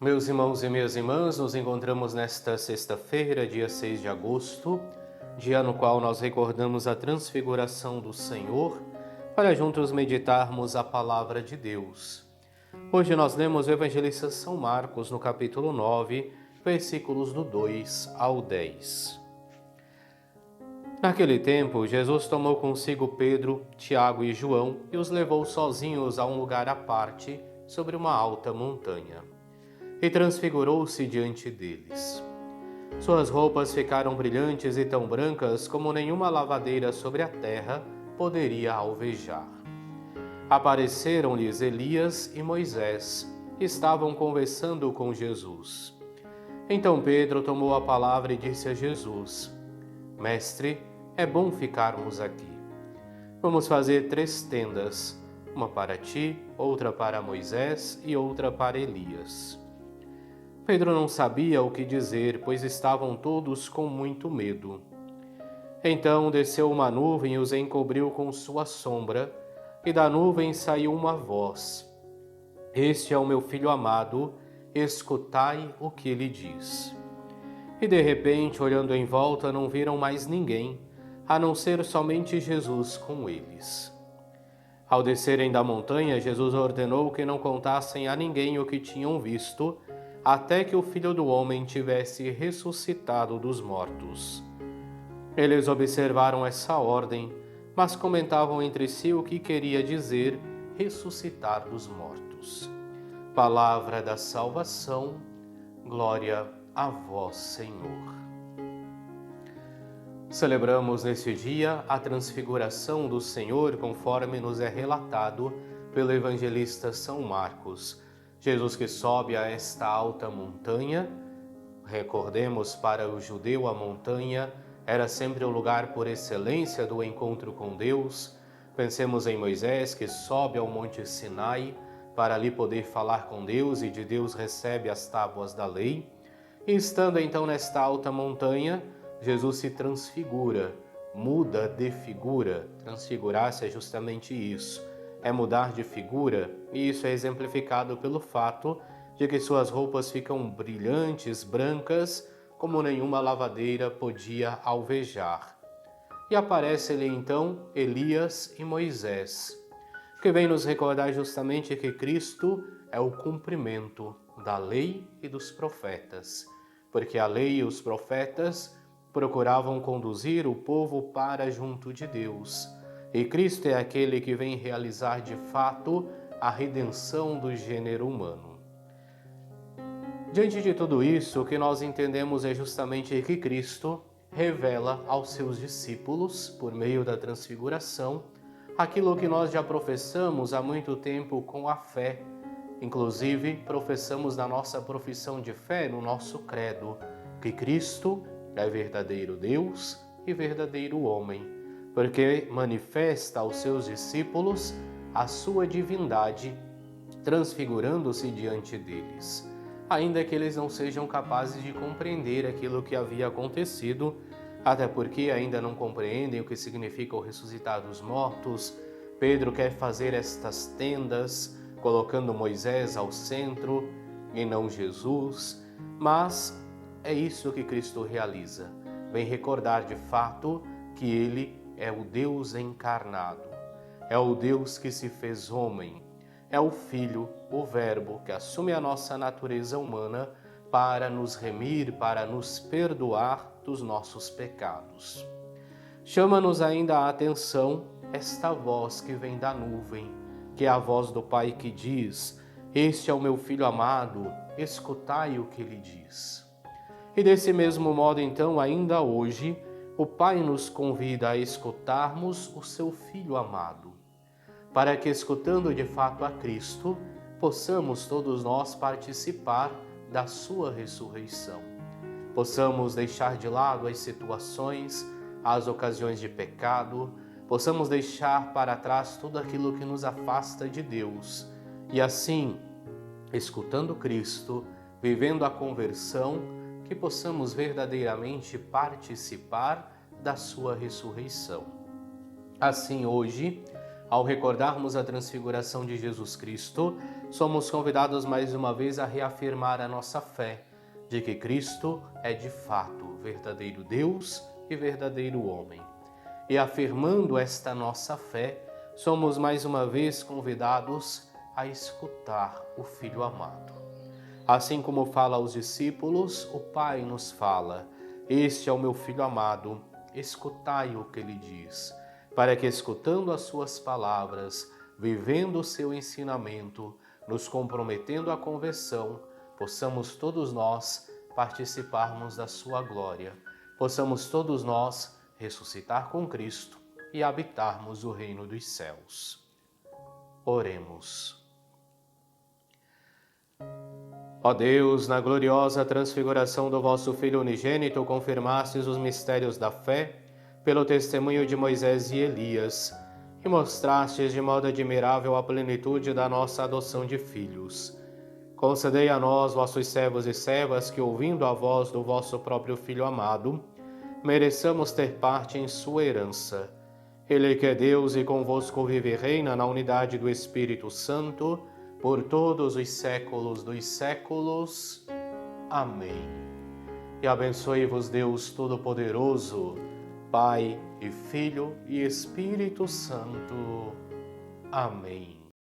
Meus irmãos e minhas irmãs, nos encontramos nesta sexta-feira, dia 6 de agosto, dia no qual nós recordamos a transfiguração do Senhor, para juntos meditarmos a palavra de Deus. Hoje nós lemos o evangelista São Marcos, no capítulo 9, versículos do 2 ao 10. Naquele tempo, Jesus tomou consigo Pedro, Tiago e João e os levou sozinhos a um lugar à parte, sobre uma alta montanha. E transfigurou-se diante deles. Suas roupas ficaram brilhantes e tão brancas como nenhuma lavadeira sobre a terra poderia alvejar. Apareceram-lhes Elias e Moisés, que estavam conversando com Jesus. Então Pedro tomou a palavra e disse a Jesus: Mestre, é bom ficarmos aqui. Vamos fazer 3 tendas, uma para ti, outra para Moisés e outra para Elias. Pedro não sabia o que dizer, pois estavam todos com muito medo. Então desceu uma nuvem e os encobriu com sua sombra, e da nuvem saiu uma voz: Este é o meu filho amado, escutai o que ele diz. E de repente, olhando em volta, não viram mais ninguém, a não ser somente Jesus com eles. Ao descerem da montanha, Jesus ordenou que não contassem a ninguém o que tinham visto, até que o Filho do Homem tivesse ressuscitado dos mortos. Eles observaram essa ordem, mas comentavam entre si o que queria dizer ressuscitar dos mortos. Palavra da salvação, glória a vós, Senhor. Celebramos neste dia a transfiguração do Senhor, conforme nos é relatado pelo evangelista São Marcos. Jesus que sobe a esta alta montanha, recordemos, para o judeu a montanha era sempre o lugar por excelência do encontro com Deus. Pensemos em Moisés, que sobe ao Monte Sinai para ali poder falar com Deus e de Deus recebe as tábuas da lei. E estando então nesta alta montanha, Jesus se transfigura, muda de figura. Transfigurar-se é justamente isso, é mudar de figura, e isso é exemplificado pelo fato de que suas roupas ficam brilhantes, brancas, como nenhuma lavadeira podia alvejar. E aparece-lhe então Elias e Moisés, que vem nos recordar justamente que Cristo é o cumprimento da lei e dos profetas, porque a lei e os profetas procuravam conduzir o povo para junto de Deus. E Cristo é aquele que vem realizar de fato a redenção do gênero humano. Diante de tudo isso, o que nós entendemos é justamente que Cristo revela aos seus discípulos, por meio da transfiguração, aquilo que nós já professamos há muito tempo com a fé. Inclusive, professamos na nossa profissão de fé, no nosso credo, que Cristo é verdadeiro Deus e verdadeiro homem, porque manifesta aos seus discípulos a sua divindade, transfigurando-se diante deles, ainda que eles não sejam capazes de compreender aquilo que havia acontecido, até porque ainda não compreendem o que significa o ressuscitar dos mortos. Pedro quer fazer estas tendas, colocando Moisés ao centro e não Jesus, mas é isso que Cristo realiza. Vem recordar de fato que Ele é o Deus encarnado, é o Deus que se fez homem, é o Filho, o Verbo, que assume a nossa natureza humana para nos remir, para nos perdoar dos nossos pecados. Chama-nos ainda a atenção esta voz que vem da nuvem, que é a voz do Pai que diz: Este é o meu Filho amado, escutai o que ele diz. E desse mesmo modo, então, ainda hoje, o Pai nos convida a escutarmos o seu Filho amado, para que, escutando de fato a Cristo, possamos todos nós participar da sua ressurreição. Possamos deixar de lado as situações, as ocasiões de pecado, possamos deixar para trás tudo aquilo que nos afasta de Deus e assim, escutando Cristo, vivendo a conversão, que possamos verdadeiramente participar da sua ressurreição. Assim, hoje, ao recordarmos a transfiguração de Jesus Cristo, somos convidados mais uma vez a reafirmar a nossa fé de que Cristo é de fato verdadeiro Deus e verdadeiro homem. E afirmando esta nossa fé, somos mais uma vez convidados a escutar o Filho amado. Assim como fala aos discípulos, o Pai nos fala: "Este é o meu Filho amado, escutai o que ele diz", para que, escutando as suas palavras, vivendo o seu ensinamento, nos comprometendo à conversão, possamos todos nós participarmos da sua glória, possamos todos nós ressuscitar com Cristo e habitarmos o reino dos céus. Oremos. Ó Deus, na gloriosa transfiguração do vosso Filho unigênito, confirmastes os mistérios da fé pelo testemunho de Moisés e Elias, e mostrastes de modo admirável a plenitude da nossa adoção de filhos. Concedei a nós, vossos servos e servas, que, ouvindo a voz do vosso próprio Filho amado, mereçamos ter parte em sua herança. Ele que é Deus e convosco vive e reina na unidade do Espírito Santo, por todos os séculos dos séculos. Amém. E abençoe-vos Deus Todo-Poderoso, Pai e Filho e Espírito Santo. Amém.